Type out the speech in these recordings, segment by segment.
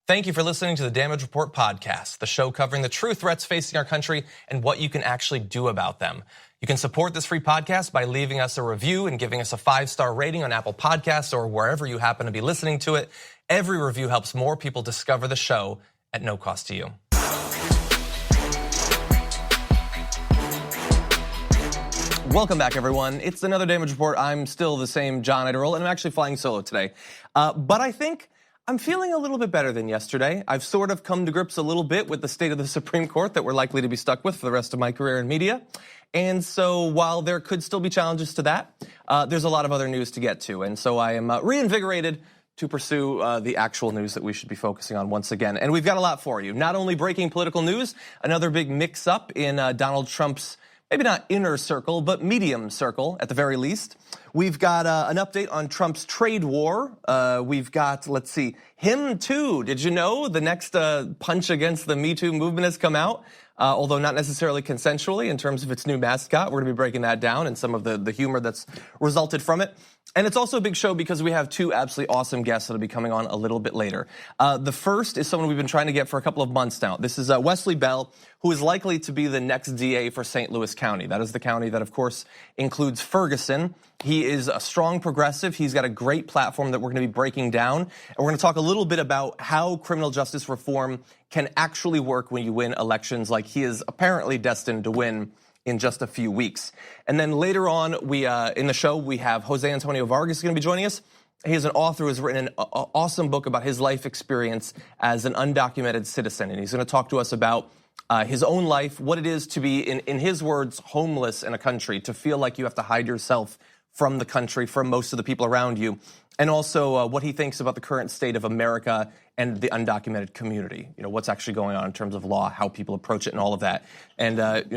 Thank you for listening to the Damage Report podcast, the show covering the true threats facing our country and what you can actually do about them. You can support this free podcast by leaving us a review and giving us a 5-star rating on Apple Podcasts or wherever you happen to be listening to it. Every review helps more people discover the show at no cost to you. Welcome back, everyone. It's another Damage Report. I'm still the same John Iderl, and I'm actually flying solo today. But I think I'm feeling a little bit better than yesterday. I've sort of come to grips a little bit with the state of the Supreme Court that we're likely to be stuck with for the rest of my career in media. And so while there could still be challenges to that, there's a lot of other news to get to. And so I am reinvigorated to pursue the actual news that we should be focusing on once again. And we've got a lot for you. Not only breaking political news, another big mix-up in Donald Trump's maybe not inner circle, but medium circle at the very least. We've got an update on Trump's trade war. We've got, let's see, him too. Did you know the next punch against the Me Too movement has come out? Although not necessarily consensually in terms of its new mascot. We're going to be breaking that down and some of the humor that's resulted from it. And it's also a big show because we have two absolutely awesome guests that'll be coming on a little bit later. The first is someone we've been trying to get for a couple of months now. This is Wesley Bell, who is likely to be the next DA for St. Louis County. That is the county that, of course, includes Ferguson. He is a strong progressive. He's got a great platform that we're going to be breaking down. And we're going to talk a little bit about how criminal justice reform can actually work when you win elections like he is apparently destined to win in just a few weeks. And then later on, in the show, we have Jose Antonio Vargas going to be joining us. He is an author who has written an awesome book about his life experience as an undocumented citizen. And he's going to talk to us about his own life, what it is to be, in his words, homeless in a country, to feel like you have to hide yourself from the country, from most of the people around you, and also what he thinks about the current state of America and the undocumented community. You know, what's actually going on in terms of law, how people approach it, and all of that. And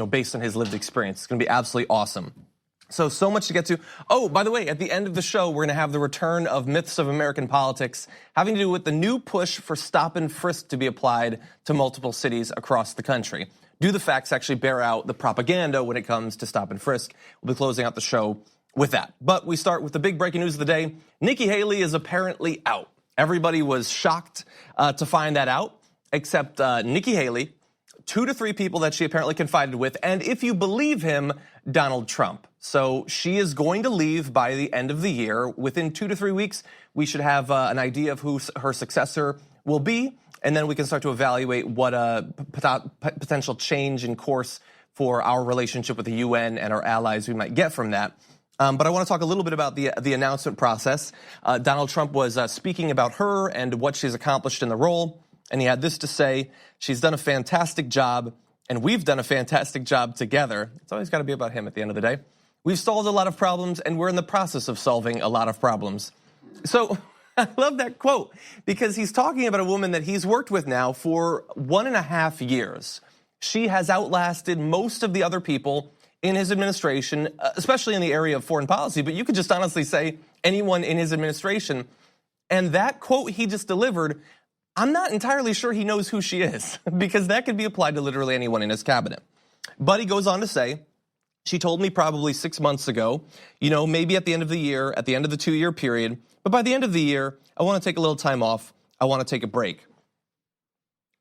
based on his lived experience, it's going to be absolutely awesome. So much to get to. Oh, by the way, at the end of the show, we're going to have the return of myths of American politics having to do with the new push for stop and frisk to be applied to multiple cities across the country. Do the facts actually bear out the propaganda when it comes to stop and frisk? We'll be closing out the show with that. But we start with the big breaking news of the day. Nikki Haley is apparently out. Everybody was shocked to find that out, except Nikki Haley, 2 to 3 people that she apparently confided with, and if you believe him, Donald Trump. So she is going to leave by the end of the year. Within 2 to 3 weeks, we should have an idea of who her successor will be, and then we can start to evaluate what a potential change in course for our relationship with the UN and our allies we might get from that. But I want to talk a little bit about the announcement process. Donald Trump was speaking about her and what she's accomplished in the role, and he had this to say: she's done a fantastic job, and we've done a fantastic job together. It's always got to be about him at the end of the day. We've solved a lot of problems, and we're in the process of solving a lot of problems. So I love that quote because he's talking about a woman that he's worked with now for 1.5 years. She has outlasted most of the other people in his administration, especially in the area of foreign policy, but you could just honestly say anyone in his administration. And that quote he just delivered, I'm not entirely sure he knows who she is because that could be applied to literally anyone in his cabinet. But he goes on to say, she told me probably 6 months ago, maybe at the end of the year, at the end of the 2-year period, but by the end of the year, I want to take a little time off. I want to take a break.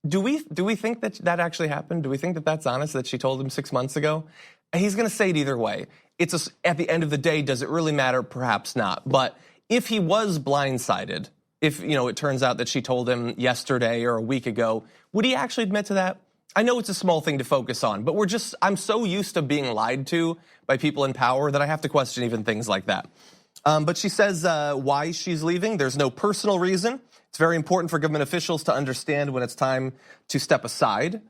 Do we think that actually happened? Do we think that that's honest, that she told him 6 months ago? He's going to say it either way. At the end of the day, does it really matter? Perhaps not. But if he was blindsided, if it turns out that she told him yesterday or a week ago, would he actually admit to that? I know it's a small thing to focus on, but I'm so used to being lied to by people in power that I have to question even things like that. But she says why she's leaving. There's no personal reason. It's very important for government officials to understand when it's time to step aside.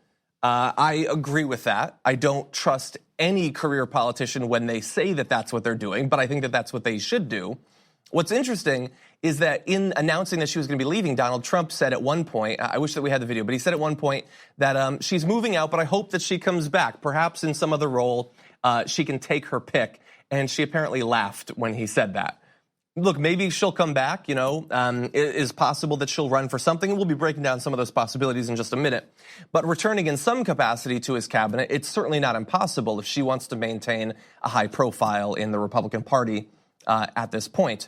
I agree with that. I don't trust any career politician when they say that that's what they're doing, but I think that that's what they should do. What's interesting is that in announcing that she was going to be leaving, Donald Trump said at one point, I wish that we had the video, but he said at one point that she's moving out, but I hope that she comes back, perhaps in some other role. She can take her pick. And she apparently laughed when he said that. Look, maybe she'll come back, it is possible that she'll run for something, and we'll be breaking down some of those possibilities in just a minute. But returning in some capacity to his cabinet, it's certainly not impossible if she wants to maintain a high profile in the Republican Party at this point.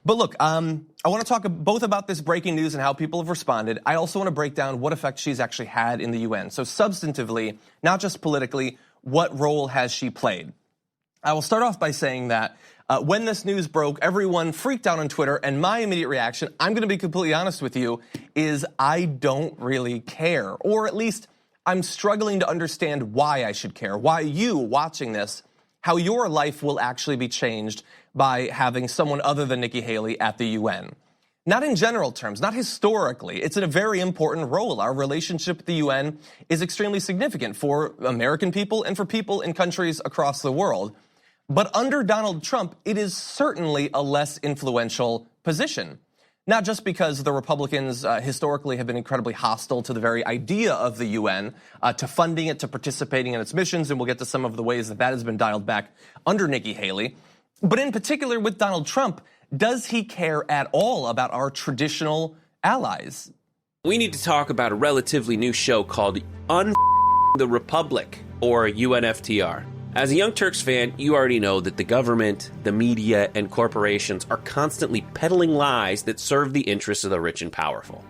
But look, I want to talk both about this breaking news and how people have responded. I also want to break down what effect she's actually had in the UN. So substantively, not just politically, what role has she played? I will start off by saying that when this news broke, everyone freaked out on Twitter, and my immediate reaction, I'm going to be completely honest with you, is I don't really care. Or at least I'm struggling to understand why I should care, why you watching this, how your life will actually be changed by having someone other than Nikki Haley at the UN. Not in general terms, not historically. It's a very important role. Our relationship with the UN is extremely significant for American people and for people in countries across the world. But under Donald Trump, it is certainly a less influential position. Not just because the Republicans historically have been incredibly hostile to the very idea of the UN, to funding it, to participating in its missions, and we'll get to some of the ways that has been dialed back under Nikki Haley. But in particular with Donald Trump, does he care at all about our traditional allies? We need to talk about a relatively new show called the Republic, or UNFTR. As a Young Turks fan, you already know that the government, the media, and corporations are constantly peddling lies that serve the interests of the rich and powerful.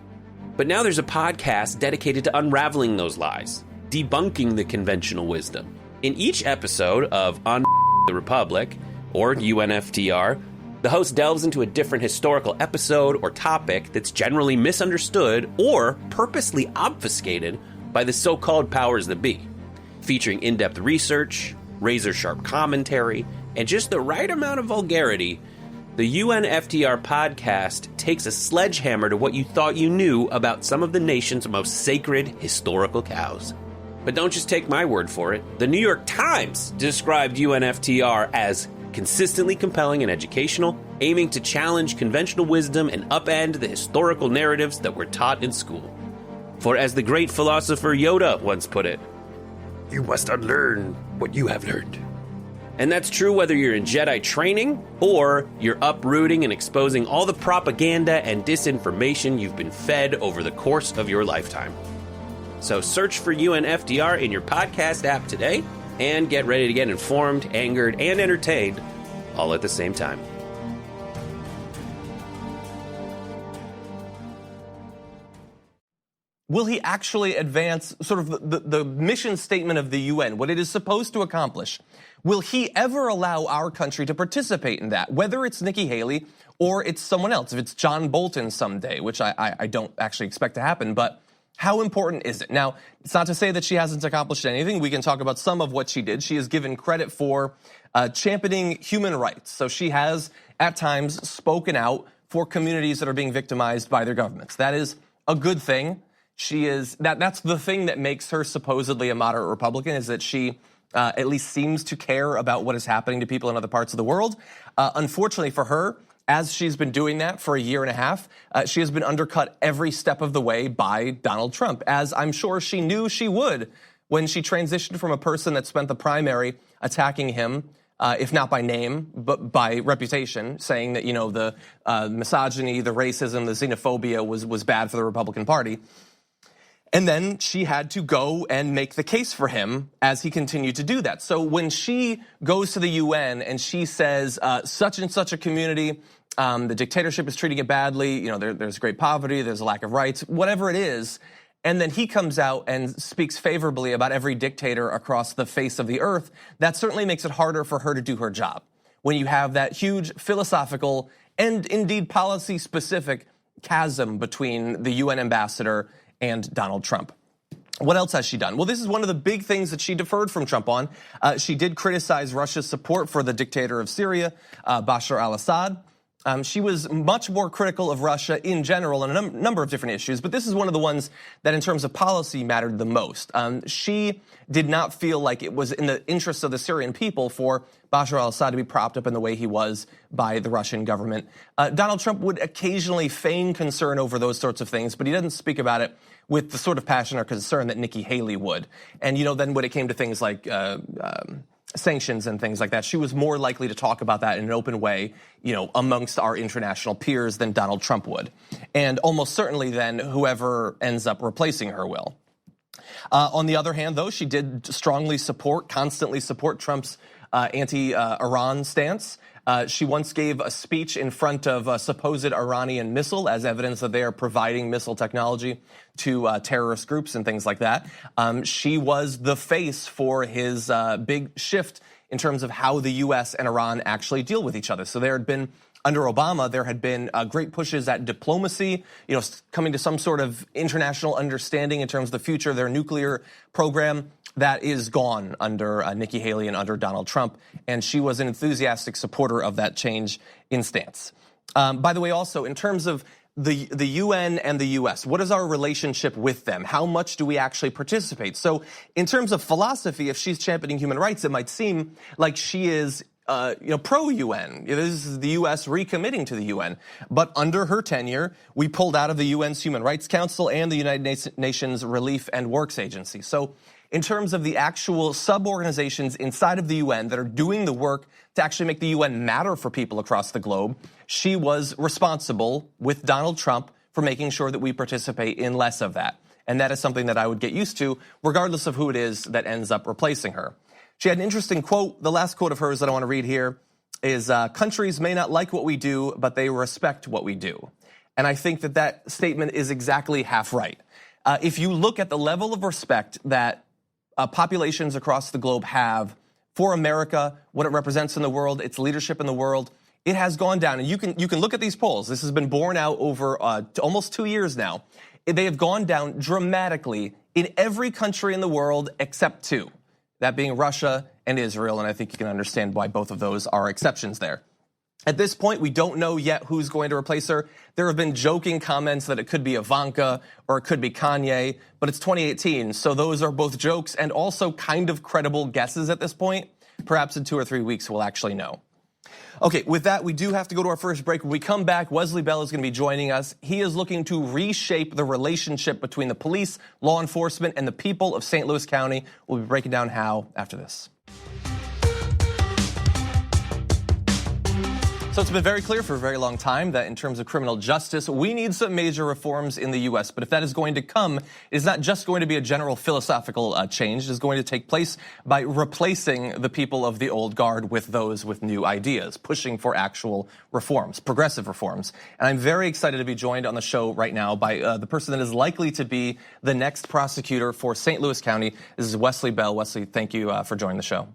But now there's a podcast dedicated to unraveling those lies, debunking the conventional wisdom. In each episode of the Republic, or UNFTR, the host delves into a different historical episode or topic that's generally misunderstood or purposely obfuscated by the so-called powers that be, featuring in-depth research, razor-sharp commentary, and just the right amount of vulgarity. The UNFTR podcast takes a sledgehammer to what you thought you knew about some of the nation's most sacred historical cows. But don't just take my word for it. The New York Times described UNFTR as consistently compelling and educational, aiming to challenge conventional wisdom and upend the historical narratives that were taught in school. For as the great philosopher Yoda once put it, "You must unlearn what you have learned." And that's true whether you're in Jedi training or you're uprooting and exposing all the propaganda and disinformation you've been fed over the course of your lifetime. So search for UNFTR in your podcast app today and get ready to get informed, angered, and entertained all at the same time. Will he actually advance sort of the mission statement of the UN, what it is supposed to accomplish? Will he ever allow our country to participate in that, whether it's Nikki Haley or it's someone else, if it's John Bolton someday, which I don't actually expect to happen, but how important is it? Now, it's not to say that she hasn't accomplished anything. We can talk about some of what she did. She is given credit for championing human rights. So she has, at times, spoken out for communities that are being victimized by their governments. That is a good thing. That's the thing that makes her supposedly a moderate Republican, is that she at least seems to care about what is happening to people in other parts of the world. Unfortunately for her, as she's been doing that for a year and a half, she has been undercut every step of the way by Donald Trump, as I'm sure she knew she would when she transitioned from a person that spent the primary attacking him, if not by name, but by reputation, saying that, the misogyny, the racism, the xenophobia was bad for the Republican Party. And then she had to go and make the case for him as he continued to do that. So when she goes to the UN and she says, such and such a community, the dictatorship is treating it badly, there's great poverty, there's a lack of rights, whatever it is, and then he comes out and speaks favorably about every dictator across the face of the earth, that certainly makes it harder for her to do her job. When you have that huge philosophical and indeed policy-specific chasm between the UN ambassador and Donald Trump. What else has she done? Well, this is one of the big things that she deferred from Trump on. She did criticize Russia's support for the dictator of Syria, Bashar al-Assad. She was much more critical of Russia in general on a number of different issues, but this is one of the ones that in terms of policy mattered the most. She did not feel like it was in the interests of the Syrian people for Bashar al-Assad to be propped up in the way he was by the Russian government. Donald Trump would occasionally feign concern over those sorts of things, but he doesn't speak about it with the sort of passion or concern that Nikki Haley would. And, then when it came to things like sanctions and things like that, she was more likely to talk about that in an open way, amongst our international peers than Donald Trump would. And almost certainly then whoever ends up replacing her will. On the other hand, though, she did constantly support Trump's anti-Iran stance. She once gave a speech in front of a supposed Iranian missile as evidence that they are providing missile technology to terrorist groups and things like that. She was the face for his big shift in terms of how the U.S. and Iran actually deal with each other. So there had been, under Obama, there had been great pushes at diplomacy, coming to some sort of international understanding in terms of the future of their nuclear program. That is gone under Nikki Haley and under Donald Trump, and she was an enthusiastic supporter of that change in stance. By the way, also, in terms of the UN and the US, what is our relationship with them? How much do we actually participate? So in terms of philosophy, if she's championing human rights, it might seem like she is pro-UN. This is the U.S. recommitting to the UN. But under her tenure, we pulled out of the UN's Human Rights Council and the United Nations Relief and Works Agency. So in terms of the actual sub-organizations inside of the UN that are doing the work to actually make the UN matter for people across the globe, she was responsible with Donald Trump for making sure that we participate in less of that. And that is something that I would get used to, regardless of who it is that ends up replacing her. She had an interesting quote. The last quote of hers that I want to read here is, countries may not like what we do, but they respect what we do. And I think that that statement is exactly half right. If you look at the level of respect that populations across the globe have for America, what it represents in the world, its leadership in the world, it has gone down. And you can look at these polls. This has been borne out over almost 2 years now. They have gone down dramatically in every country in the world except two. That being Russia and Israel, and I think you can understand why both of those are exceptions there. At this point, we don't know yet who's going to replace her. There have been joking comments that it could be Ivanka or it could be Kanye, but it's 2018, so those are both jokes and also kind of credible guesses at this point. Perhaps in 2 or 3 weeks, we'll actually know. Okay, with that, we do have to go to our first break. When we come back, Wesley Bell is going to be joining us. He is looking to reshape the relationship between the police, law enforcement, and the people of St. Louis County. We'll be breaking down how after this. So it's been very clear for a very long time that in terms of criminal justice, we need some major reforms in the U.S. But if that is going to come, it is not just going to be a general philosophical change. It is going to take place by replacing the people of the old guard with those with new ideas, pushing for actual reforms, progressive reforms. And I'm very excited to be joined on the show right now by the person that is likely to be the next prosecutor for St. Louis County. This is Wesley Bell. Wesley, thank you for joining the show.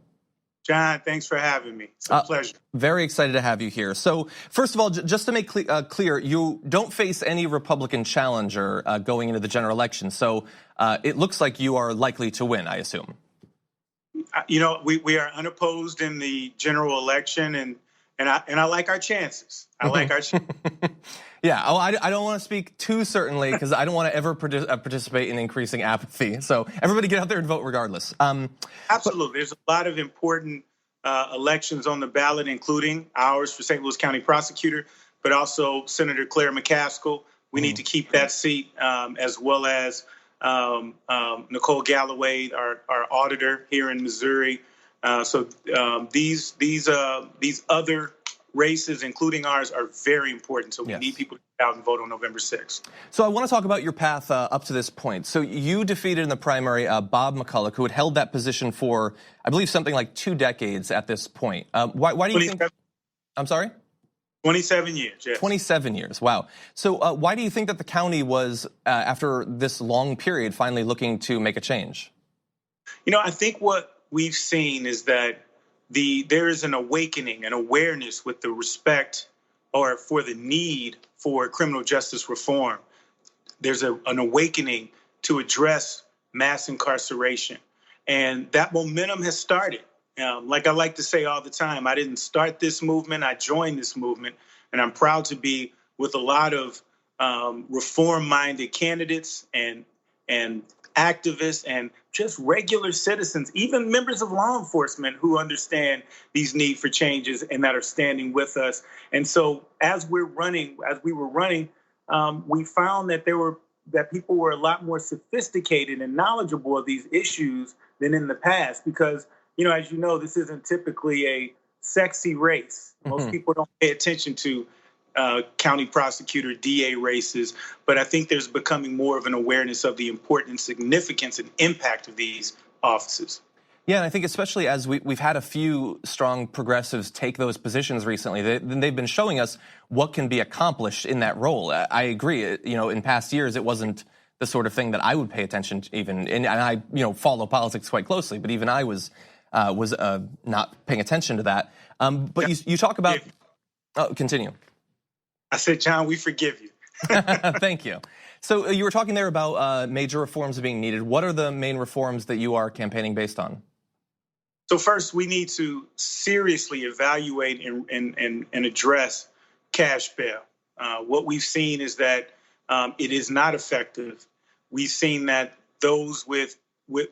John, thanks for having me. It's a pleasure. Very excited to have you here. So first of all, just to make clear, you don't face any Republican challenger going into the general election. So it looks like you are likely to win, I assume. You know, we are unopposed in the general election, and I like our chances. I like our chances. Yeah, I don't want to speak too certainly because I don't want to ever participate in increasing apathy. So everybody get out there and vote regardless. Absolutely. There's a lot of important elections on the ballot, including ours for St. Louis County Prosecutor, but also Senator Claire McCaskill. We need to keep that seat, as well as Nicole Galloway, our auditor here in Missouri. So these other races, including ours, are very important. So we need people to get out and vote on November 6th. So I want to talk about your path up to this point. So you defeated in the primary Bob McCulloch, who had held that position for, I believe, something like 2 decades at this point. Why do you think? I'm sorry? 27 years, yes. 27 years, wow. So why do you think that the county was, after this long period, finally looking to make a change? You know, I think what we've seen is that there is an awakening, an awareness with the respect or for the need for criminal justice reform. There's an awakening to address mass incarceration. And that momentum has started. Like I like to say all the time, I didn't start this movement, I joined this movement. And I'm proud to be with a lot of reform-minded candidates and activists and just regular citizens, even members of law enforcement who understand these need for changes and that are standing with us. And so as we were running, we found that people were a lot more sophisticated and knowledgeable of these issues than in the past, because, you know, as you know, this isn't typically a sexy race. Most people don't pay attention to county prosecutor, DA races, but I think there's becoming more of an awareness of the importance, significance, and impact of these offices. Yeah, and I think especially as we've had a few strong progressives take those positions recently, they've been showing us what can be accomplished in that role. I agree. In past years, it wasn't the sort of thing that I would pay attention to even, and I, follow politics quite closely, but even I was not paying attention to that. But you talk about, continue. I said, John, we forgive you. Thank you. So you were talking there about major reforms being needed. What are the main reforms that you are campaigning based on? So first, we need to seriously evaluate and address cash bail. What we've seen is that it is not effective. We've seen that those with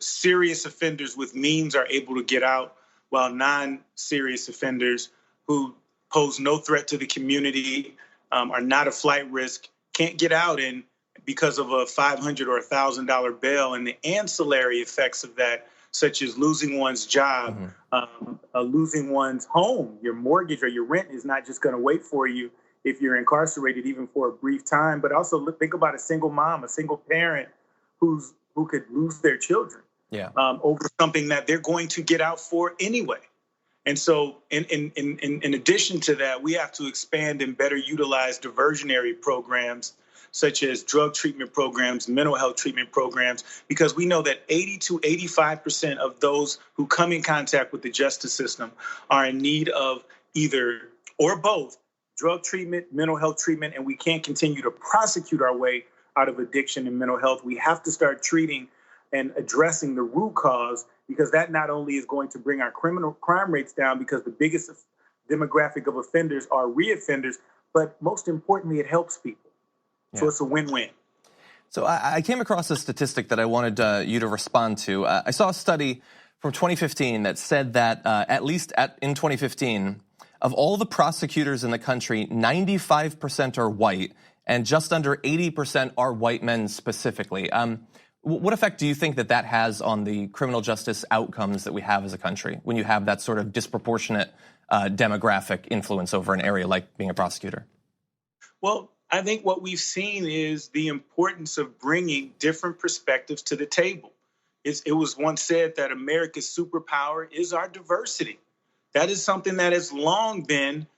serious offenders with means are able to get out, while non-serious offenders who pose no threat to the community, are not a flight risk, can't get out and because of a $500 or $1,000 bail, and the ancillary effects of that, such as losing one's job, losing one's home. Your mortgage or your rent is not just going to wait for you if you're incarcerated, even for a brief time. But also think about a single mom, a single parent who could lose their children over something that they're going to get out for anyway. And so in addition to that, we have to expand and better utilize diversionary programs such as drug treatment programs, mental health treatment programs, because we know that 80 to 85% of those who come in contact with the justice system are in need of either or both drug treatment, mental health treatment, and we can't continue to prosecute our way out of addiction and mental health. We have to start treating and addressing the root cause, because that not only is going to bring our criminal crime rates down, because the biggest demographic of offenders are reoffenders, but most importantly, it helps people. So it's a win-win. So I came across a statistic that I wanted you to respond to. I saw a study from 2015 that said that at least in 2015, of all the prosecutors in the country, 95% are white, and just under 80% are white men specifically. What effect do you think that has on the criminal justice outcomes that we have as a country when you have that sort of disproportionate demographic influence over an area like being a prosecutor? Well, I think what we've seen is the importance of bringing different perspectives to the table. It was once said that America's superpower is our diversity. That is something that has long been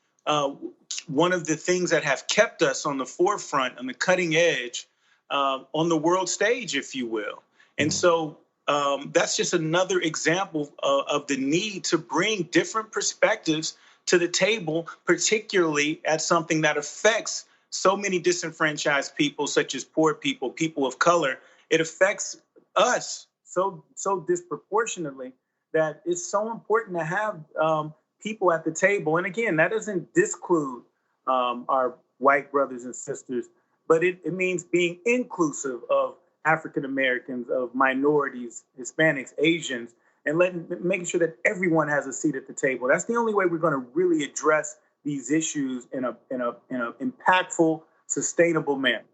one of the things that have kept us on the forefront, on the cutting edge, on the world stage, if you will. And so that's just another example of the need to bring different perspectives to the table, particularly at something that affects so many disenfranchised people, such as poor people, people of color. It affects us so disproportionately that it's so important to have people at the table. And again, that doesn't disclude our white brothers and sisters, but it means being inclusive of African Americans, of minorities, Hispanics, Asians, and making sure that everyone has a seat at the table. That's the only way we're going to really address these issues in a impactful, sustainable manner.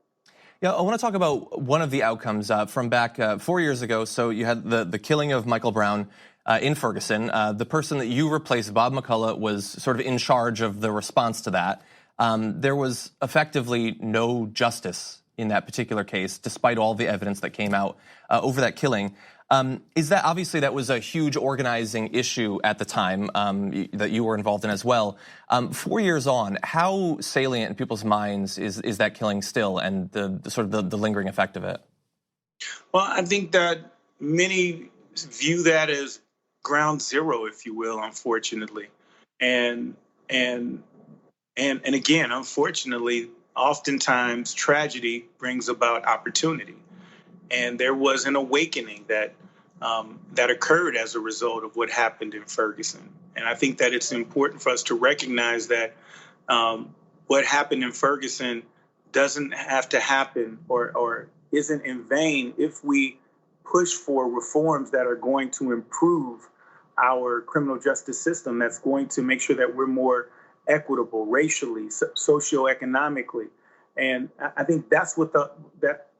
Yeah, I want to talk about one of the outcomes from back 4 years ago. So you had the killing of Michael Brown in Ferguson. The person that you replaced, Bob McCullough, was sort of in charge of the response to that. There was effectively no justice in that particular case, despite all the evidence that came out over that killing. Is that obviously that was a huge organizing issue at the time that you were involved in as well. 4 years on, how salient in people's minds is that killing still, and the sort of the lingering effect of it? Well, I think that many view that as ground zero, if you will, unfortunately, and again, unfortunately, oftentimes tragedy brings about opportunity. And there was an awakening that occurred as a result of what happened in Ferguson. And I think that it's important for us to recognize that what happened in Ferguson doesn't have to happen or isn't in vain if we push for reforms that are going to improve our criminal justice system, that's going to make sure that we're more equitable racially, socioeconomically. And I think that's what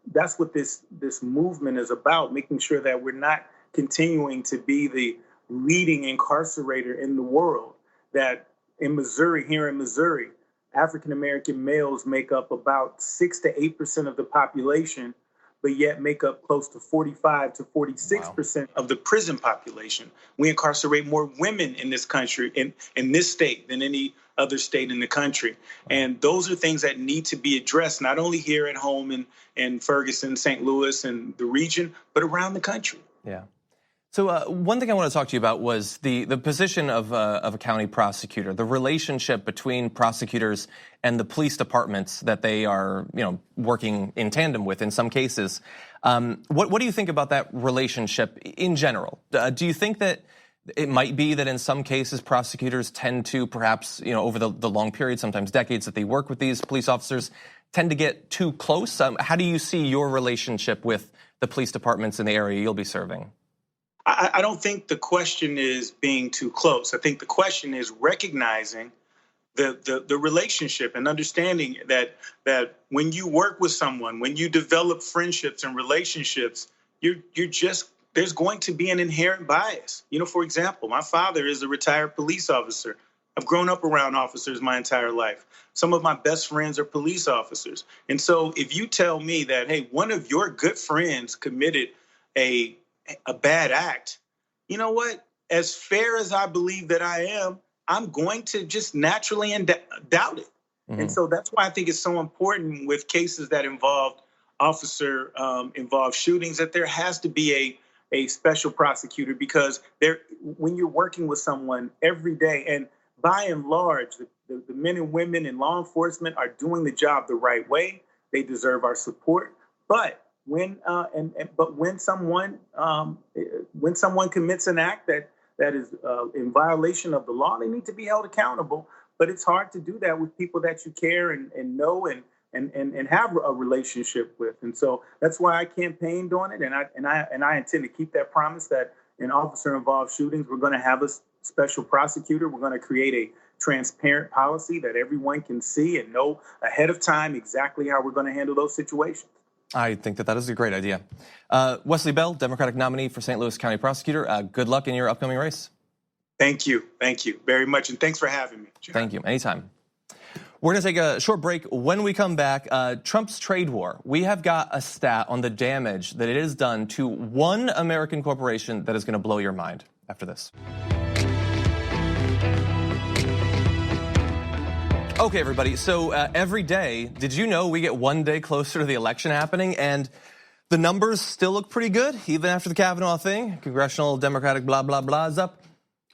that's what this movement is about, making sure that we're not continuing to be the leading incarcerator in the world. That here in Missouri, African-American males make up about 6 to 8% of the population, but yet make up close to 45 to 46% of the prison population. We incarcerate more women in this country, in this state, than any other state in the country. And those are things that need to be addressed, not only here at home in Ferguson, St. Louis, and the region, but around the country. Yeah. So one thing I want to talk to you about was the position of a county prosecutor, the relationship between prosecutors and the police departments that they are, working in tandem with in some cases. What do you think about that relationship in general? Do you think that it might be that in some cases prosecutors tend to perhaps, over the long period, sometimes decades that they work with these police officers, tend to get too close? How do you see your relationship with the police departments in the area you'll be serving? I don't think the question is being too close. I think the question is recognizing the relationship and understanding that when you work with someone, when you develop friendships and relationships, there's going to be an inherent bias. For example, my father is a retired police officer. I've grown up around officers my entire life. Some of my best friends are police officers. And so if you tell me that, hey, one of your good friends committed a bad act, you know what? As fair as I believe that I am, I'm going to just naturally doubt it. Mm-hmm. And so that's why I think it's so important with cases that involve involved shootings, that there has to be a special prosecutor, because when you're working with someone every day, and by and large, the men and women in law enforcement are doing the job the right way. They deserve our support. But when someone commits an act that is in violation of the law, they need to be held accountable. But it's hard to do that with people that you care and know and have a relationship with. And so that's why I campaigned on it, and I intend to keep that promise that in officer-involved shootings, we're going to have a special prosecutor. We're going to create a transparent policy that everyone can see and know ahead of time exactly how we're going to handle those situations. I think that is a great idea. Wesley Bell, Democratic nominee for St. Louis County Prosecutor. Good luck in your upcoming race. Thank you. Thank you very much. And thanks for having me, John. Thank you. Anytime. We're going to take a short break. When we come back, Trump's trade war. We have got a stat on the damage that it has done to one American corporation that is going to blow your mind after this. Okay, everybody, so every day, did you know we get one day closer to the election happening, and the numbers still look pretty good, even after the Kavanaugh thing. Congressional Democratic blah, blah, blah is up.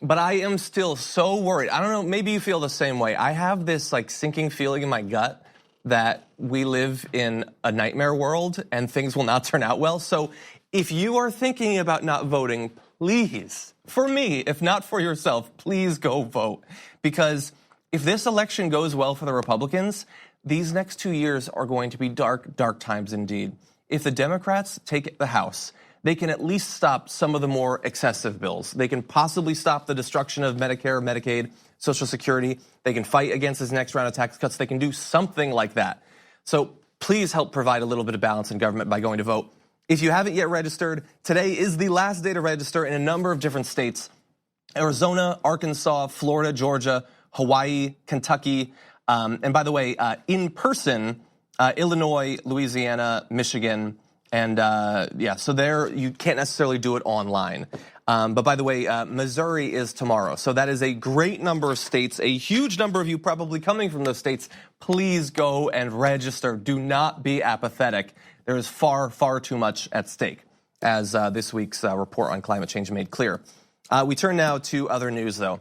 But I am still so worried. I don't know, maybe you feel the same way. I have this sinking feeling in my gut that we live in a nightmare world and things will not turn out well. So if you are thinking about not voting, please, for me, if not for yourself, please go vote. Because if this election goes well for the Republicans, these next 2 years are going to be dark, dark times indeed. If the Democrats take the House, they can at least stop some of the more excessive bills. They can possibly stop the destruction of Medicare, Medicaid, Social Security. They can fight against this next round of tax cuts. They can do something like that. So please help provide a little bit of balance in government by going to vote. If you haven't yet registered, today is the last day to register in a number of different states: Arizona, Arkansas, Florida, Georgia, Hawaii, Kentucky, and by the way, in person, Illinois, Louisiana, Michigan, and so there you can't necessarily do it online. But by the way, Missouri is tomorrow. So that is a great number of states, a huge number of you probably coming from those states. Please go and register. Do not be apathetic. There is far, far too much at stake, as this week's report on climate change made clear. We turn now to other news, though.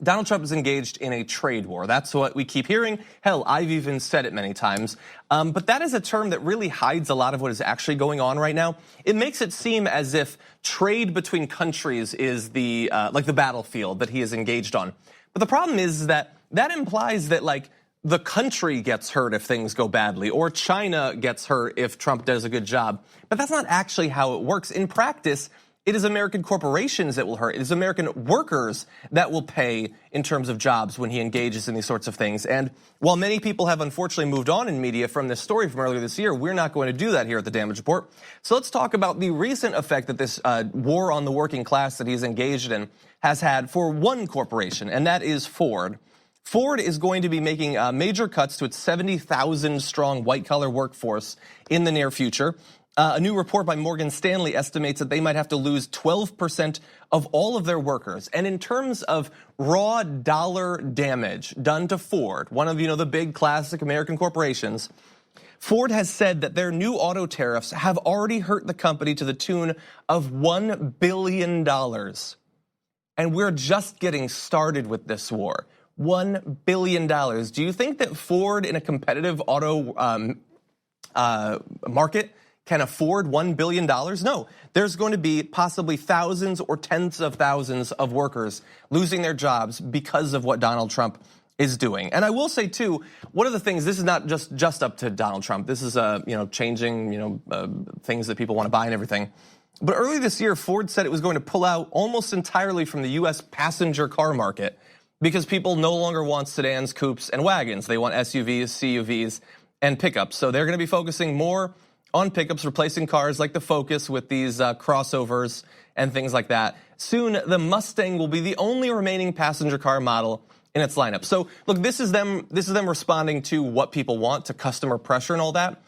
Donald Trump is engaged in a trade war. That's what we keep hearing. Hell, I've even said it many times. But that is a term that really hides a lot of what is actually going on right now. It makes it seem as if trade between countries is the battlefield that he is engaged on. But the problem is that implies that the country gets hurt if things go badly, or China gets hurt if Trump does a good job. But that's not actually how it works. In practice, it is American corporations that will hurt. It is American workers that will pay in terms of jobs when he engages in these sorts of things. And while many people have unfortunately moved on in media from this story from earlier this year, we're not going to do that here at the Damage Report. So let's talk about the recent effect that this war on the working class that he's engaged in has had for one corporation, and that is Ford. Ford is going to be making major cuts to its 70,000 strong white-collar workforce in the near future. A new report by Morgan Stanley estimates that they might have to lose 12% of all of their workers. And in terms of raw dollar damage done to Ford, one of the big classic American corporations, Ford has said that their new auto tariffs have already hurt the company to the tune of $1 billion. And we're just getting started with this war. $1 billion. Do you think that Ford in a competitive auto market can afford $1 billion? No, there's going to be possibly thousands or tens of thousands of workers losing their jobs because of what Donald Trump is doing. And I will say too, one of the things, this is not just up to Donald Trump. This is changing things that people want to buy and everything. But early this year, Ford said it was going to pull out almost entirely from the US passenger car market because people no longer want sedans, coupes, and wagons. They want SUVs, CUVs, and pickups. So they're going to be focusing more on pickups, replacing cars like the Focus with these crossovers and things like that. Soon, the Mustang will be the only remaining passenger car model in its lineup. So look, this is them responding to what people want, to customer pressure and all that.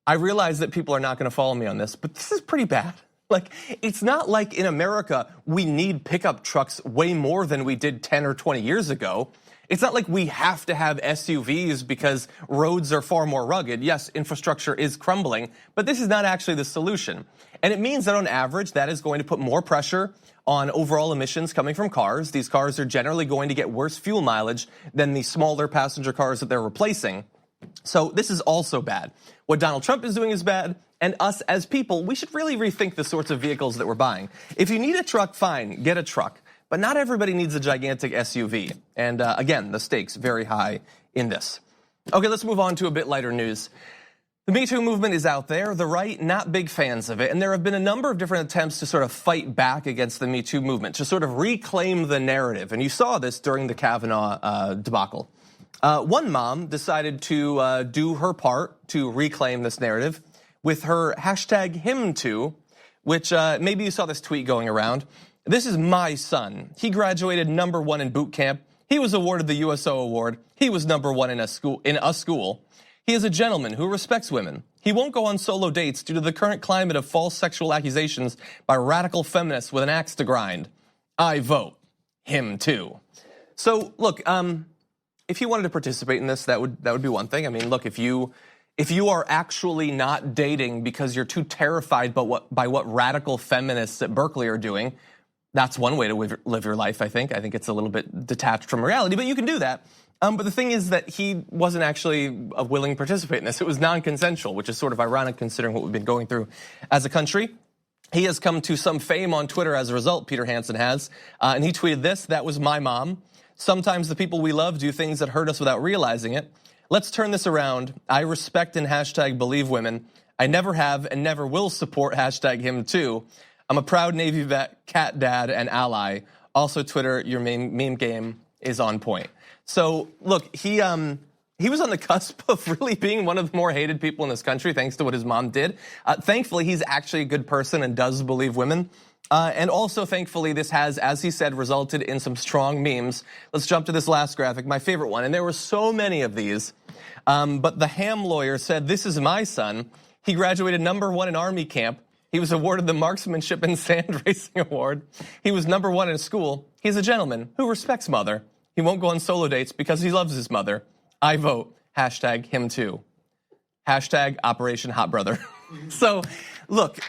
I realize that people are not going to follow me on this, but this is pretty bad. Like, it's not like in America we need pickup trucks way more than we did 10 or 20 years ago. It's not like we have to have SUVs because roads are far more rugged. Yes, infrastructure is crumbling, but this is not actually the solution. And it means that on average, that is going to put more pressure on overall emissions coming from cars. These cars are generally going to get worse fuel mileage than the smaller passenger cars that they're replacing. So this is also bad. What Donald Trump is doing is bad, and us as people, we should really rethink the sorts of vehicles that we're buying. If you need a truck, fine, get a truck. But not everybody needs a gigantic SUV. And again, the stakes very high in this. Okay, let's move on to a bit lighter news. The Me Too movement is out there. The right, not big fans of it. And there have been a number of different attempts to sort of fight back against the Me Too movement, to sort of reclaim the narrative. And you saw this during the Kavanaugh debacle. One mom decided to do her part to reclaim this narrative with her hashtag #HimToo, which maybe you saw this tweet going around. This is my son. He graduated #1 in boot camp. He was awarded the USO award. He was #1 in a school. He is a gentleman who respects women. He won't go on solo dates due to the current climate of false sexual accusations by radical feminists with an axe to grind. I vote him too. So look, if you wanted to participate in this, that would be one thing. I mean, look, if you are actually not dating because you're too terrified by what radical feminists at Berkeley are doing, that's one way to live your life, I think. I think it's a little bit detached from reality, but you can do that. But the thing is that he wasn't actually willing to participate in this. It was non-consensual, which is sort of ironic considering what we've been going through as a country. He has come to some fame on Twitter as a result, Peter Hansen has, and he tweeted this: "That was my mom. Sometimes the people we love do things that hurt us without realizing it. Let's turn this around. I respect and hashtag believe women. I never have and never will support hashtag #HimToo. I'm a proud Navy vet, cat dad, and ally. Also, Twitter, your meme game is on point." So look, he was on the cusp of really being one of the more hated people in this country, thanks to what his mom did. Thankfully, he's actually a good person and does believe women. And also, thankfully, this has, as he said, resulted in some strong memes. Let's jump to this last graphic, my favorite one. And there were so many of these. But the ham lawyer said, "This is my son. He graduated #1 in Army camp. He was awarded the Marksmanship and Sand Racing Award. He was #1 in school. He's a gentleman who respects mother. He won't go on solo dates because he loves his mother. I vote hashtag #HimToo. Hashtag Operation Hot Brother." So, look,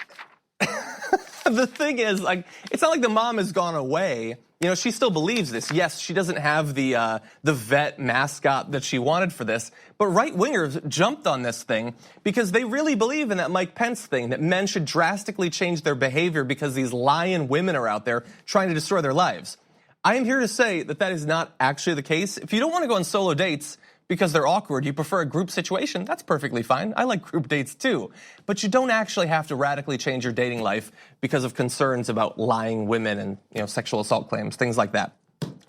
the thing is, like, it's not like the mom has gone away. You know, she still believes this. Yes, she doesn't have the vet mascot that she wanted for this, but right-wingers jumped on this thing because they really believe in that Mike Pence thing, that men should drastically change their behavior because these lion women are out there trying to destroy their lives. I am here to say that that is not actually the case. If you don't want to go on solo dates because they're awkward, you prefer a group situation, that's perfectly fine. I like group dates too. But you don't actually have to radically change your dating life because of concerns about lying women and sexual assault claims, things like that.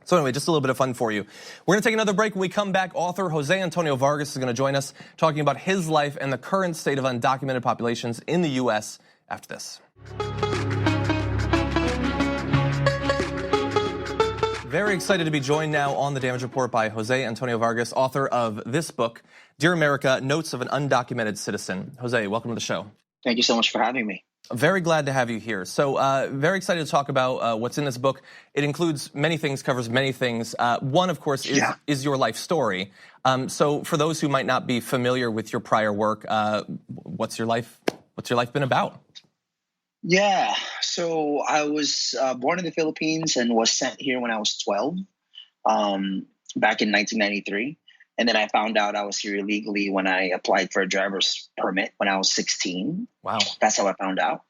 So anyway, just a little bit of fun for you. We're gonna take another break. When we come back, author Jose Antonio Vargas is gonna join us talking about his life and the current state of undocumented populations in the US after this. Very excited to be joined now on the Damage Report by Jose Antonio Vargas, author of this book, Dear America, Notes of an Undocumented Citizen. Jose, welcome to the show. Thank you so much for having me. Very glad to have you here. So very excited to talk about what's in this book. It includes many things, covers many things. One, of course, is your life story. So for those who might not be familiar with your prior work, what's your life been about? Yeah, so I was born in the Philippines and was sent here when I was 12, back in 1993. And then I found out I was here illegally when I applied for a driver's permit when I was 16. Wow. That's how I found out.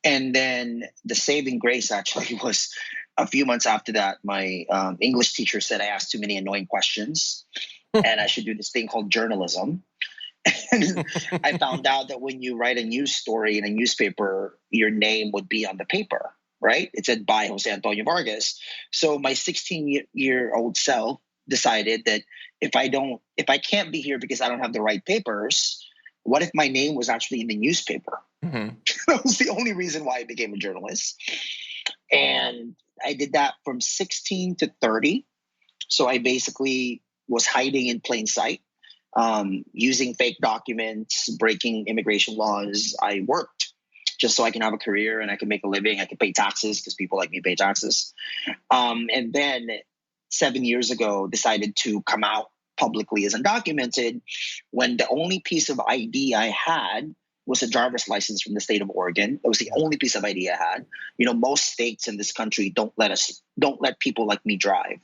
And then the saving grace actually was a few months after that, my English teacher said I asked too many annoying questions and I should do this thing called journalism. And I found out that when you write a news story in a newspaper, your name would be on the paper, right? It said by Jose Antonio Vargas. So my 16-year-old self decided that if I can't be here because I don't have the right papers, what if my name was actually in the newspaper? Mm-hmm. That was the only reason why I became a journalist. And I did that from 16 to 30. So I basically was hiding in plain sight, using fake documents, breaking immigration laws. I worked just so I can have a career and I can make a living. I can pay taxes because people like me pay taxes. And then 7 years ago, decided to come out publicly as undocumented when the only piece of ID I had was a driver's license from the state of Oregon. It was the only piece of ID I had. You know, most states in this country don't let people like me drive.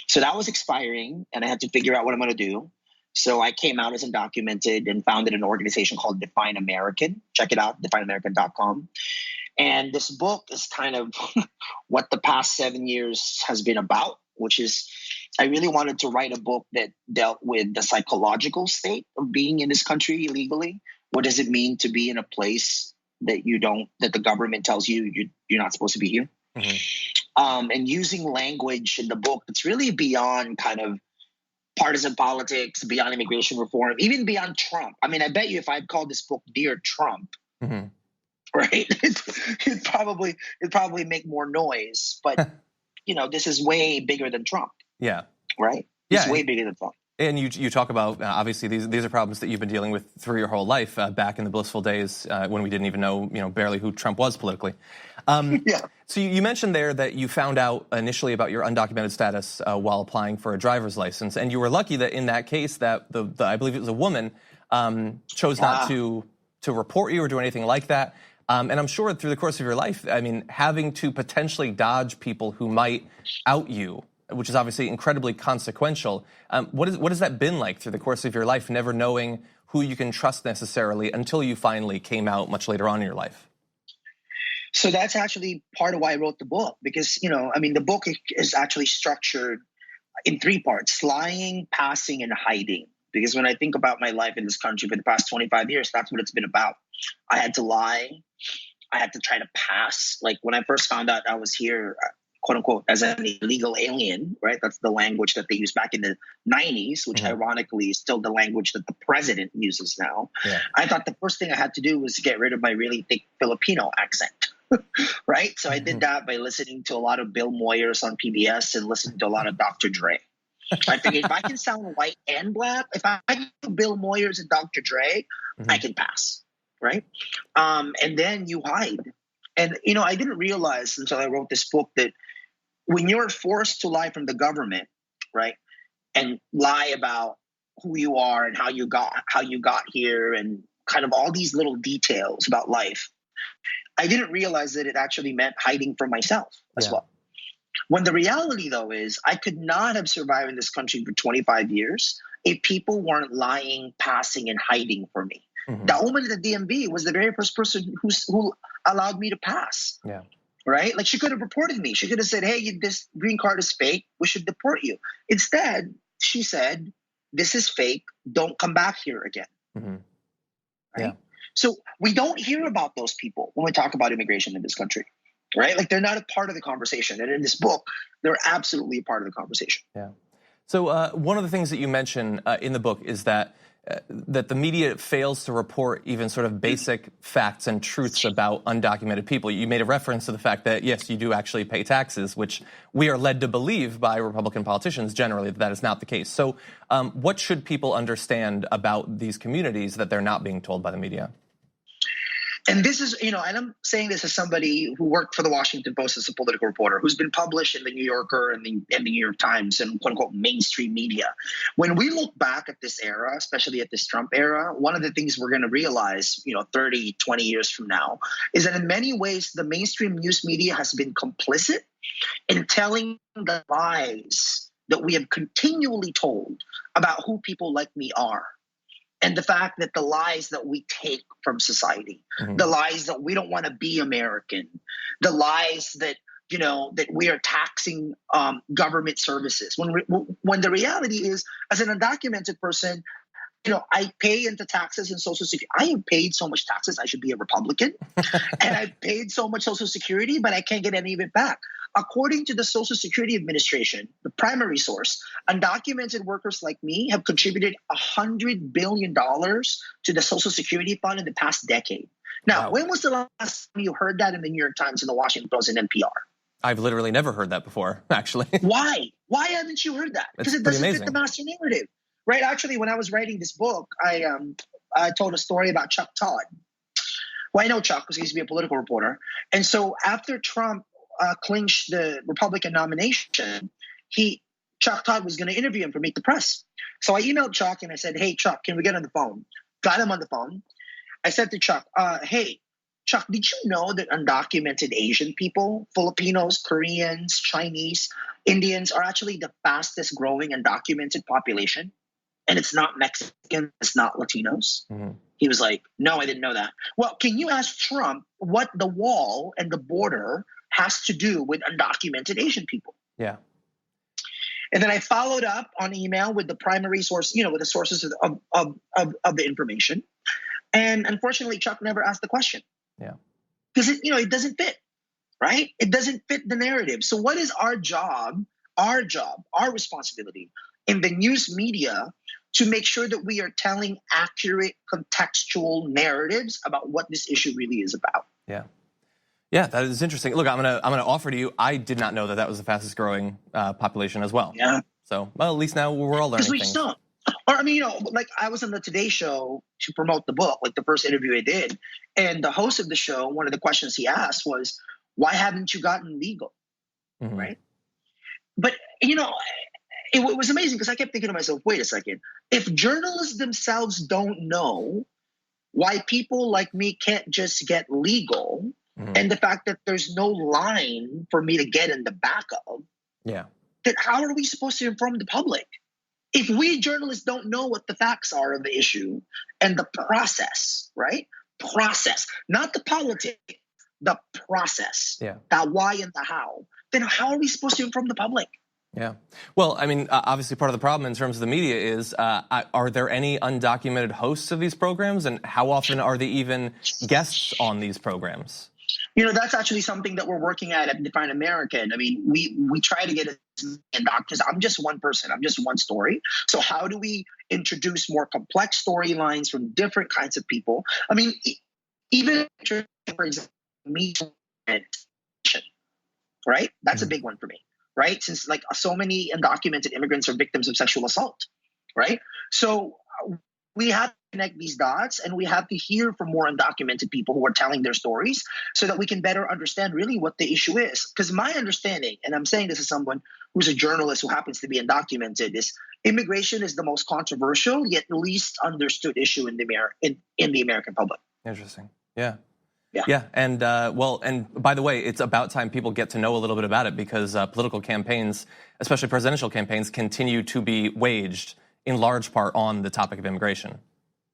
So that was expiring and I had to figure out what I'm going to do. So I came out as undocumented and founded an organization called Define American. Check it out, defineamerican.com. And this book is kind of what the past 7 years has been about, which is I really wanted to write a book that dealt with the psychological state of being in this country illegally. What does it mean to be in a place that that the government tells you you're not supposed to be here? Mm-hmm. And using language in the book, it's really beyond kind of partisan politics, beyond immigration reform, even beyond Trump. I mean, I bet you if I'd called this book Dear Trump, mm-hmm. right, it'd probably make more noise. But you know, this is way bigger than Trump. Yeah. Right? It's way bigger than Trump. And you talk about, obviously, these are problems that you've been dealing with through your whole life, back in the blissful days when we didn't even know, barely who Trump was politically. Yeah. So you mentioned there that you found out initially about your undocumented status while applying for a driver's license. And you were lucky that in that case that I believe it was a woman, chose not to report you or do anything like that. And I'm sure through the course of your life, I mean, having to potentially dodge people who might out you, which is obviously incredibly consequential. What has that been like through the course of your life, never knowing who you can trust necessarily until you finally came out much later on in your life? So that's actually part of why I wrote the book, because, the book is actually structured in 3 parts: lying, passing, and hiding. Because when I think about my life in this country for the past 25 years, that's what it's been about. I had to lie. I had to try to pass. Like when I first found out I was here, quote unquote, as an illegal alien, right? That's the language that they used back in the 90s, which ironically is still the language that the president uses now. Yeah. I thought the first thing I had to do was get rid of my really thick Filipino accent, right? So I did that by listening to a lot of Bill Moyers on PBS and listening to a lot of Dr. Dre. I figured if I can sound white and black, if I can do Bill Moyers and Dr. Dre, I can pass, right? And then you hide. And, I didn't realize until I wrote this book that when you're forced to lie from the government, right, and lie about who you are and how you got here and kind of all these little details about life, I didn't realize that it actually meant hiding from myself as well. When the reality, though, is I could not have survived in this country for 25 years if people weren't lying, passing, and hiding for me. Mm-hmm. The woman at the DMV was the very first person who allowed me to pass. Yeah. Right? Like she could have reported me. She could have said, hey, this green card is fake. We should deport you. Instead, she said, this is fake. Don't come back here again. Mm-hmm. Right? Yeah. So we don't hear about those people when we talk about immigration in this country. Right? Like they're not a part of the conversation. And in this book, they're absolutely a part of the conversation. Yeah. So one of the things that you mention in the book is that the media fails to report even sort of basic facts and truths about undocumented people. You made a reference to the fact that, yes, you do actually pay taxes, which we are led to believe by Republican politicians generally that is not the case. So what should people understand about these communities that they're not being told by the media? And this is, and I'm saying this as somebody who worked for the Washington Post as a political reporter, who's been published in the New Yorker and the New York Times and quote unquote mainstream media. When we look back at this era, especially at this Trump era, one of the things we're going to realize, 30, 20 years from now, is that in many ways, the mainstream news media has been complicit in telling the lies that we have continually told about who people like me are. And the fact that the lies that we take from society, the lies that we don't want to be American, the lies that, that we are taxing government services. When the reality is, as an undocumented person, I pay into taxes and Social Security. I have paid so much taxes, I should be a Republican. And I've paid so much Social Security, but I can't get any of it back. According to the Social Security Administration, the primary source, undocumented workers like me have contributed $100 billion to the Social Security Fund in the past decade. Now, Wow. When was the last time you heard that in the New York Times and the Washington Post and NPR? I've literally never heard that before, actually. Why? Why haven't you heard that? Because it doesn't fit the master narrative. Right? Actually, when I was writing this book, I told a story about Chuck Todd. Well, I know Chuck because he used to be a political reporter. And so after Trump clinched the Republican nomination, Chuck Todd was going to interview him for Meet the Press. So I emailed Chuck and I said, "Hey, Chuck, can we get on the phone?" Got him on the phone. I said to Chuck, "Hey, Chuck, did you know that undocumented Asian people, Filipinos, Koreans, Chinese, Indians are actually the fastest growing undocumented population? And it's not Mexican, it's not Latinos." He was like, "No, I didn't know that." Well, can you ask Trump what the wall and the border has to do with undocumented Asian people? Yeah. And then I followed up on email with the primary source, with the sources of the information. And unfortunately, Chuck never asked the question. Yeah. Because it doesn't fit, right? It doesn't fit the narrative. So what is our job, our responsibility in the news media to make sure that we are telling accurate contextual narratives about what this issue really is about? Yeah. Yeah, that is interesting. Look, I'm gonna offer to you, I did not know that was the fastest growing population as well. Yeah. So, well, at least now we're all learning Because we things. just don't. Or, like I was on the Today Show to promote the book, like the first interview I did. And the host of the show, one of the questions he asked was, "Why haven't you gotten legal?" Right? But, it was amazing because I kept thinking to myself, wait a second. If journalists themselves don't know why people like me can't just get legal, and the fact that there's no line for me to get in the back of, then how are we supposed to inform the public? If we journalists don't know what the facts are of the issue and the process, right? Process, not the politics, the process, that why and the how, then how are we supposed to inform the public? Yeah. Well, I mean, obviously part of the problem in terms of the media is, are there any undocumented hosts of these programs? And how often are they even guests on these programs? That's actually something that we're working at Define American. I mean, we try to get as many doctors. I'm just one person. I'm just one story. So how do we introduce more complex storylines from different kinds of people? I mean, even, for example, me, right? That's a big one for me, right? Since like so many undocumented immigrants are victims of sexual assault, right? So we have to connect these dots, and we have to hear from more undocumented people who are telling their stories so that we can better understand really what the issue is. Because my understanding, and I'm saying this as someone who's a journalist who happens to be undocumented, is immigration is the most controversial yet least understood issue in the American public. Interesting. Yeah. And and by the way, it's about time people get to know a little bit about it, because political campaigns, especially presidential campaigns, continue to be waged in large part on the topic of immigration.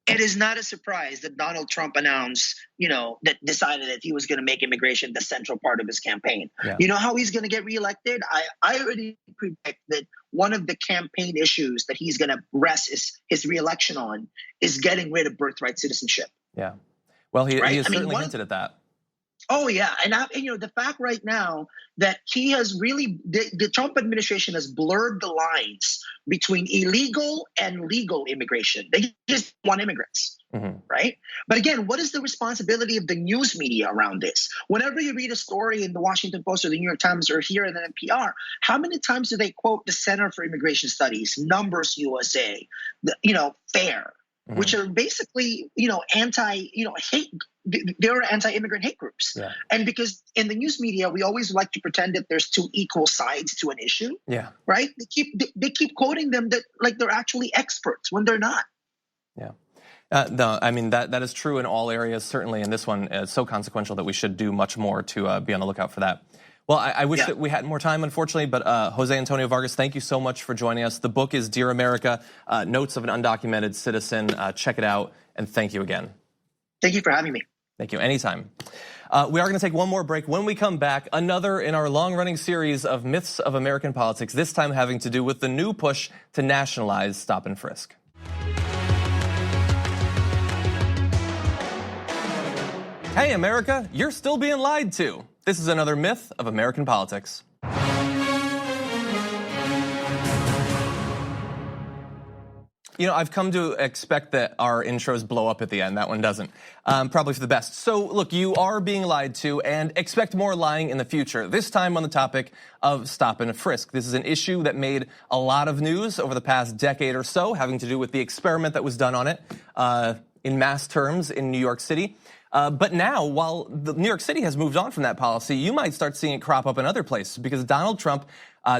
It is not a surprise that Donald Trump announced, that decided that he was going to make immigration the central part of his campaign. Yeah. You know how he's going to get reelected? I already predict that one of the campaign issues that he's going to rest his reelection on is getting rid of birthright citizenship. Yeah. Well, he has certainly hinted at that. Oh, yeah. And the fact right now that he has really, the Trump administration has blurred the lines between illegal and legal immigration. They just want immigrants, right? But again, what is the responsibility of the news media around this? Whenever you read a story in the Washington Post or the New York Times or here in the NPR, how many times do they quote the Center for Immigration Studies, Numbers USA, FAIR, which are basically, hate. They're anti-immigrant hate groups. Yeah. And because in the news media, we always like to pretend that there's two equal sides to an issue. Yeah. Right? They keep quoting them that like they're actually experts when they're not. Yeah. No, I mean, that is true in all areas, certainly. And this one is so consequential that we should do much more to be on the lookout for that. Well, I wish that we had more time, unfortunately, but Jose Antonio Vargas, thank you so much for joining us. The book is Dear America, Notes of an Undocumented Citizen. Check it out, and thank you again. Thank you for having me. Thank you. Anytime. We are going to take one more break. When we come back, another in our long-running series of myths of American politics, this time having to do with the new push to nationalize stop and frisk. Hey, America, you're still being lied to. This is another myth of American politics. I've come to expect that our intros blow up at the end. That one doesn't. Probably for the best. So, look, you are being lied to, and expect more lying in the future. This time on the topic of stop and frisk. This is an issue that made a lot of news over the past decade or so, having to do with the experiment that was done on it in mass terms in New York City. But now, while New York City has moved on from that policy, you might start seeing it crop up in other places because Donald Trump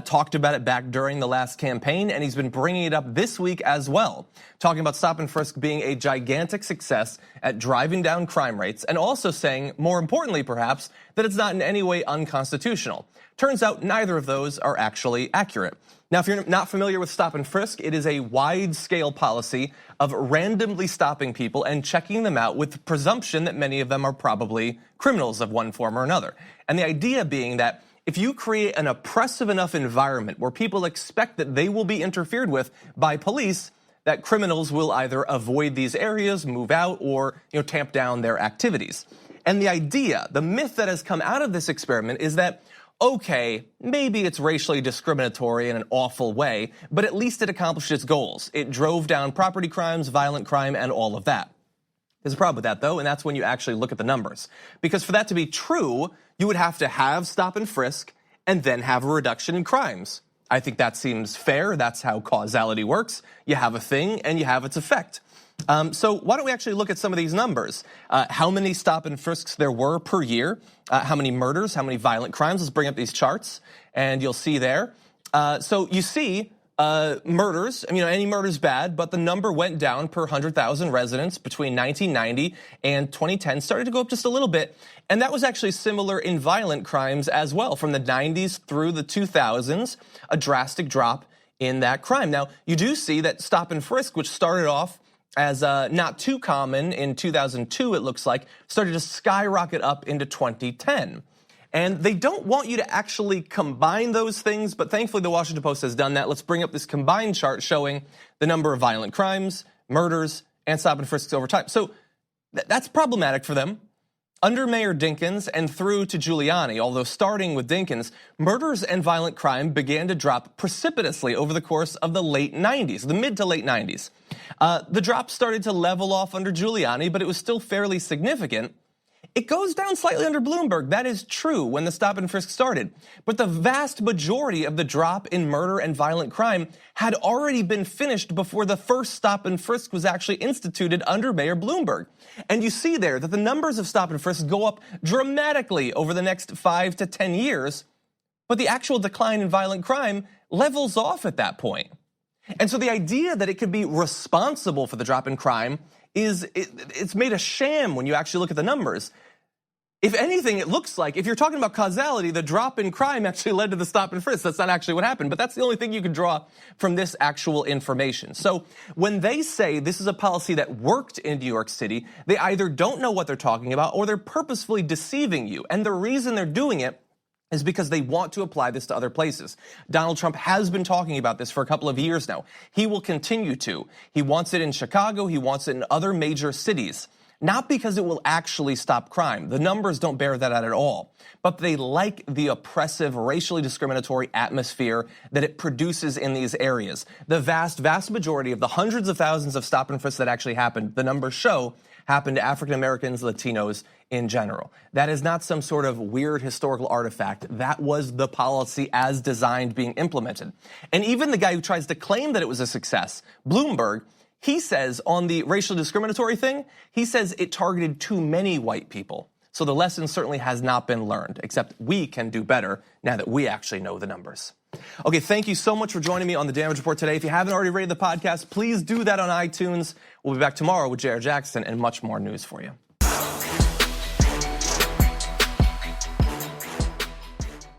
talked about it back during the last campaign, and he's been bringing it up this week as well, talking about stop and frisk being a gigantic success at driving down crime rates, and also saying, more importantly perhaps, that it's not in any way unconstitutional. Turns out neither of those are actually accurate. Now, if you're not familiar with stop and frisk, it is a wide-scale policy of randomly stopping people and checking them out with the presumption that many of them are probably criminals of one form or another. And the idea being that if you create an oppressive enough environment where people expect that they will be interfered with by police, that criminals will either avoid these areas, move out, or tamp down their activities. And the idea, the myth that has come out of this experiment is that, okay, maybe it's racially discriminatory in an awful way, but at least it accomplished its goals. It drove down property crimes, violent crime, and all of that. There's a problem with that, though, and that's when you actually look at the numbers. Because for that to be true, you would have to have stop and frisk and then have a reduction in crimes. I think that seems fair. That's how causality works. You have a thing and you have its effect. So why don't we actually look at some of these numbers? How many stop and frisks there were per year, how many murders, how many violent crimes. Let's bring up these charts and you'll see there. So you see murders, any murder's bad, but the number went down per 100,000 residents between 1990 and 2010, started to go up just a little bit. And that was actually similar in violent crimes as well. From the 90s through the 2000s, a drastic drop in that crime. Now, you do see that stop and frisk, which started off as not too common in 2002, it looks like, started to skyrocket up into 2010. And they don't want you to actually combine those things, but thankfully the Washington Post has done that. Let's bring up this combined chart showing the number of violent crimes, murders, and stop and frisks over time. So that's problematic for them. Under Mayor Dinkins and through to Giuliani, although starting with Dinkins, murders and violent crime began to drop precipitously over the course of the late 90s, the mid to late 90s. The drop started to level off under Giuliani, but it was still fairly significant. It goes down slightly under Bloomberg. That is true when the stop and frisk started. But the vast majority of the drop in murder and violent crime had already been finished before the first stop and frisk was actually instituted under Mayor Bloomberg. And you see there that the numbers of stop and frisk go up dramatically over the next 5 to 10 years, but the actual decline in violent crime levels off at that point. And so the idea that it could be responsible for the drop in crime it's made a sham when you actually look at the numbers. If anything, it looks like, if you're talking about causality, the drop in crime actually led to the stop and frisk. That's not actually what happened, but that's the only thing you can draw from this actual information. So when they say this is a policy that worked in New York City, they either don't know what they're talking about or they're purposefully deceiving you. And the reason they're doing it is because they want to apply this to other places. Donald Trump has been talking about this for a couple of years now. He will continue to. He wants it in Chicago. He wants it in other major cities. Not because it will actually stop crime. The numbers don't bear that out at all. But they like the oppressive, racially discriminatory atmosphere that it produces in these areas. The vast, vast majority of the hundreds of thousands of stop and frisks that actually happened, the numbers show, happened to African Americans, Latinos in general. That is not some sort of weird historical artifact. That was the policy as designed being implemented. And even the guy who tries to claim that it was a success, Bloomberg, He says on the racial discriminatory thing, he says it targeted too many white people. So the lesson certainly has not been learned, except we can do better now that we actually know the numbers. Okay, thank you so much for joining me on The Damage Report today. If you haven't already rated the podcast, please do that on iTunes. We'll be back tomorrow with J.R. Jackson and much more news for you.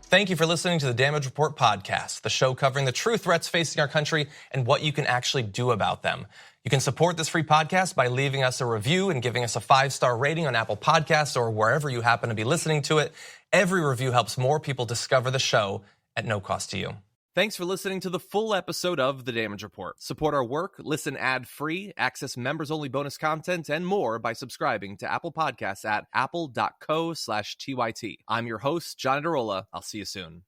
Thank you for listening to the Damage Report podcast, the show covering the true threats facing our country and what you can actually do about them. You can support this free podcast by leaving us a review and giving us a 5-star rating on Apple Podcasts or wherever you happen to be listening to it. Every review helps more people discover the show at no cost to you. Thanks for listening to the full episode of The Damage Report. Support our work, listen ad-free, access members-only bonus content, and more by subscribing to Apple Podcasts at apple.co/TYT. I'm your host, John Adarola. I'll see you soon.